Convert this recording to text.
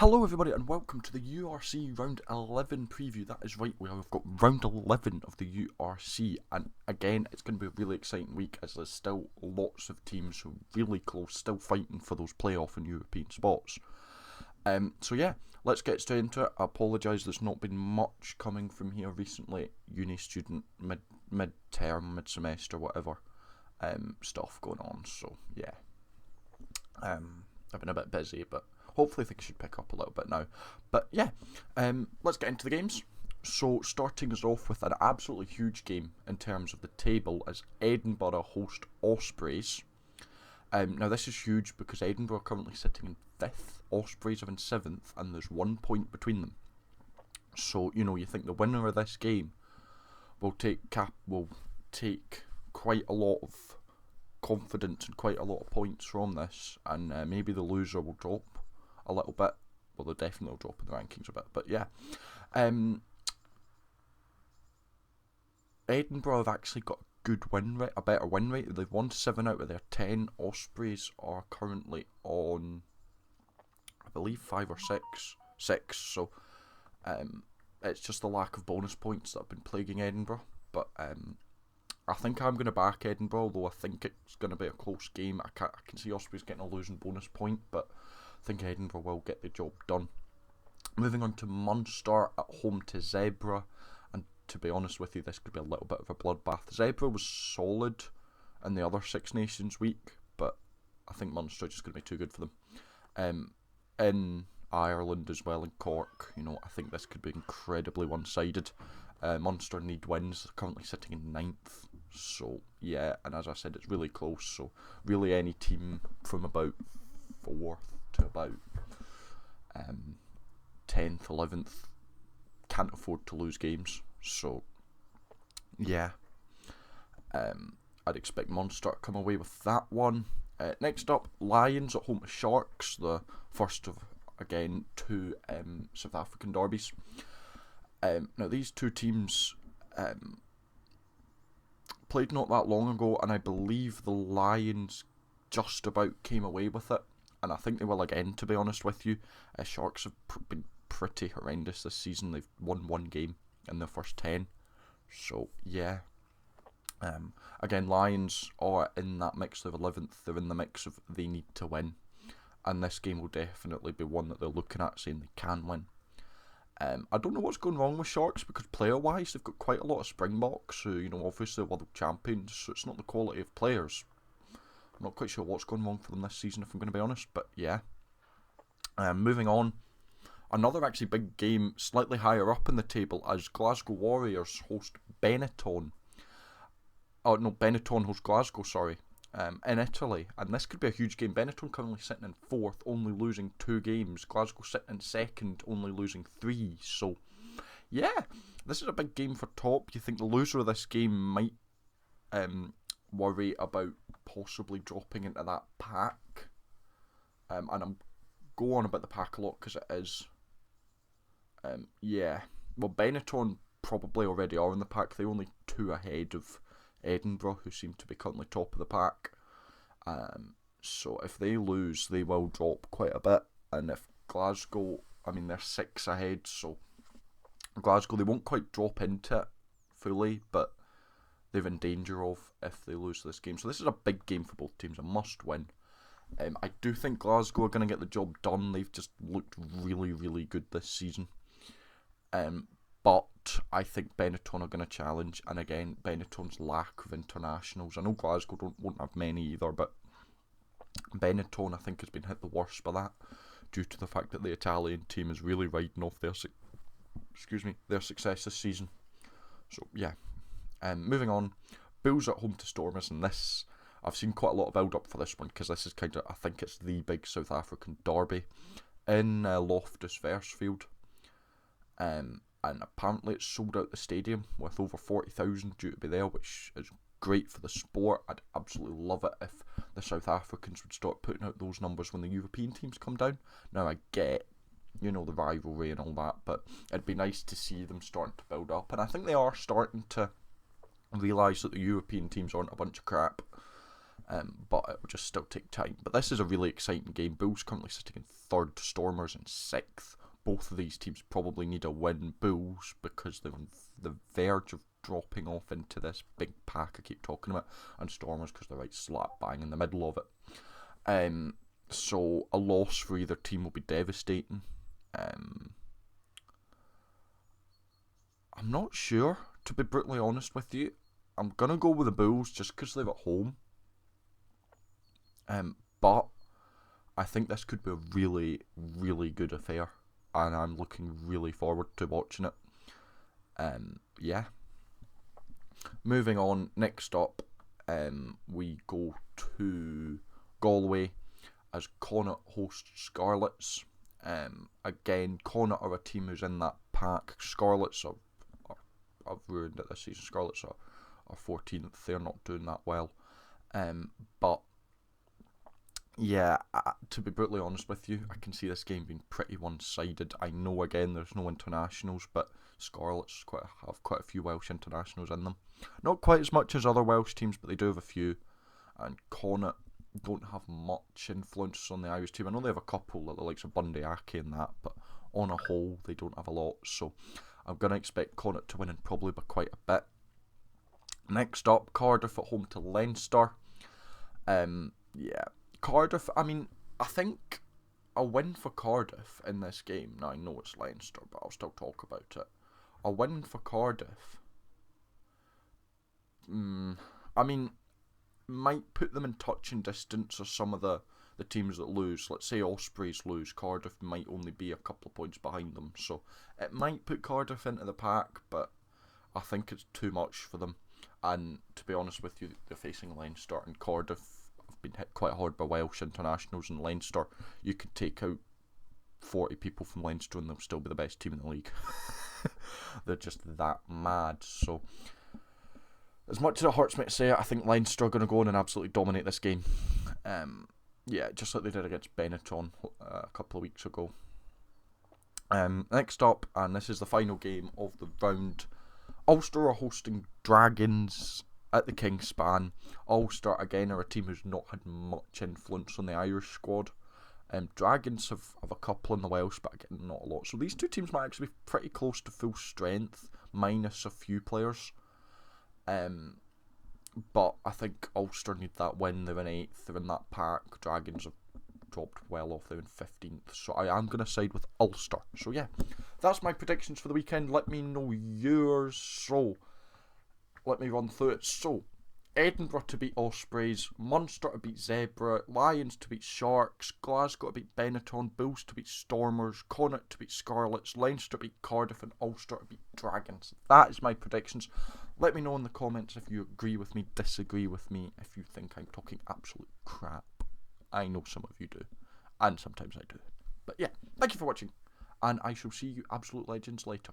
Hello everybody and welcome to the URC Round 11 preview. That is right, we have got Round 11 of the URC, and again it's going to be a really exciting week as there's still lots of teams who are really close, still fighting for those playoff and European spots. So yeah, let's get straight into it. I apologise, there's not been much coming from here recently. Uni student, mid-term, mid-semester, whatever stuff going on, so yeah. I've been a bit busy, but hopefully things should pick up a little bit now. But yeah, let's get into the games. So starting us off with an absolutely huge game in terms of the table as Edinburgh host Ospreys. Now this is huge because Edinburgh are currently sitting in 5th, Ospreys are in 7th, and there's 1 point between them. So, you think the winner of this game will take quite a lot of confidence and quite a lot of points from this, and maybe the loser will drop a little bit. Well, they'll definitely drop in the rankings a bit, but yeah. Edinburgh have actually got a better win rate. They've won 7 out of their 10. Ospreys are currently on, I believe, 5 or 6. So it's just the lack of bonus points that have been plaguing Edinburgh. But I think I'm going to back Edinburgh, although I think it's going to be a close game. I can see Ospreys getting a losing bonus point, but I think Edinburgh will get the job done. Moving on to Munster at home to Zebra, and to be honest with you, this could be a little bit of a bloodbath. Zebra was solid in the other Six Nations week, but I think Munster are just going to be too good for them. In Ireland as well, in Cork, I think this could be incredibly one-sided. Munster need wins, they're currently sitting in 9th, so yeah, and as I said, it's really close, so really any team from about 4th to about 10th, 11th can't afford to lose games, so yeah, I'd expect Munster to come away with that one. Next up, Lions at home to Sharks, the first of, again, 2 South African derbies. Now these two teams played not that long ago, and I believe the Lions just about came away with it, and I think they will again, to be honest with you. Sharks have been pretty horrendous this season. They've won 1 game in their first 10, so yeah. Again, Lions are in that mix of 11th. They're in the mix of they need to win, and this game will definitely be one that they're looking at saying they can win. I don't know what's going wrong with Sharks, because player-wise they've got quite a lot of Springboks who, obviously are world champions, so it's not the quality of players. I'm not quite sure what's going wrong for them this season, if I'm going to be honest, but yeah. Moving on, another actually big game slightly higher up in the table as Glasgow Warriors host Benetton. Oh no, Benetton host Glasgow, sorry. In Italy, and this could be a huge game. Benetton currently sitting in 4th, only losing 2 games. Glasgow sitting in 2nd, only losing 3. So, yeah, this is a big game for top. You think the loser of this game might worry about possibly dropping into that pack. And I'm go on about the pack a lot because it is. Yeah, well, Benetton probably already are in the pack. They're only 2 ahead of Edinburgh, who seem to be currently top of the pack. So if they lose, they will drop quite a bit. And if Glasgow, they're 6 ahead, so Glasgow, they won't quite drop into it fully, but they're in danger of if they lose this game. So this is a big game for both teams, a must win. I do think Glasgow are going to get the job done. They've just looked really, really good this season. But I think Benetton are going to challenge, and again, Benetton's lack of internationals. I know Glasgow won't have many either, but Benetton I think has been hit the worst by that, due to the fact that the Italian team is really riding off their success this season. So yeah, moving on, Bulls at home to Stormers, and this I've seen quite a lot of build up for this one because this is I think it's the big South African derby in Loftus Versfeld. And apparently it's sold out the stadium with over 40,000 due to be there, which is great for the sport. I'd absolutely love it if the South Africans would start putting out those numbers when the European teams come down. Now I get, the rivalry and all that, but it'd be nice to see them starting to build up, and I think they are starting to realise that the European teams aren't a bunch of crap. but it will just still take time. But this is a really exciting game. Bulls currently sitting in 3rd, Stormers in 6th. Both of these teams probably need a win. Bulls because they're on the verge of dropping off into this big pack I keep talking about, and Stormers because they're right slap bang in the middle of it. So a loss for either team will be devastating. I'm not sure, to be brutally honest with you. I'm going to go with the Bulls just because they're at home. But I think this could be a really, really good affair. And I'm looking really forward to watching it. Yeah. Moving on, next up, we go to Galway as Connacht host Scarlets. Again, Connacht are a team who's in that pack. Scarlets I've ruined it this season. Scarlets are 14th. They're not doing that well. But yeah, to be brutally honest with you, I can see this game being pretty one-sided. I know, again, there's no internationals, but Scarlets have quite a few Welsh internationals in them. Not quite as much as other Welsh teams, but they do have a few. And Connacht don't have much influence on the Irish team. I know they have a couple, like the likes of Bundy Aki and that, but on a whole, they don't have a lot. So I'm going to expect Connacht to win, and probably by quite a bit. Next up, Cardiff at home to Leinster. Yeah, Cardiff, I mean, I think a win for Cardiff in this game, now I know it's Leinster, but I'll still talk about it. A win for Cardiff, I mean, might put them in touching distance of some of the teams that lose. Let's say Ospreys lose, Cardiff might only be a couple of points behind them, so it might put Cardiff into the pack, but I think it's too much for them. And to be honest with you, they're facing Leinster, and Cardiff have been hit quite hard by Welsh internationals, and Leinster, you could take out 40 people from Leinster and they'll still be the best team in the league. They're just that mad. So as much as it hurts me to say it, I think Leinster are going to go on and absolutely dominate this game. Yeah, just like they did against Benetton a couple of weeks ago. Next up, and this is the final game of the round, Ulster are hosting Dragons at the Kingspan. Ulster, again, are a team who's not had much influence on the Irish squad. Dragons have a couple in the Welsh, but again, not a lot. So these two teams might actually be pretty close to full strength, minus a few players. But I think Ulster need that win. They're in 8th, they're in that pack. Dragons have dropped well off, they're in 15th. So I am going to side with Ulster. So yeah, that's my predictions for the weekend. Let me know yours. So let me run through it. So Edinburgh to beat Ospreys, Munster to beat Zebra, Lions to beat Sharks, Glasgow to beat Benetton, Bulls to beat Stormers, Connacht to beat Scarlets, Leinster to beat Cardiff, and Ulster to beat Dragons. That is my predictions. Let me know in the comments if you agree with me, disagree with me, if you think I'm talking absolute crap. I know some of you do, and sometimes I do. But yeah, thank you for watching, and I shall see you absolute legends later.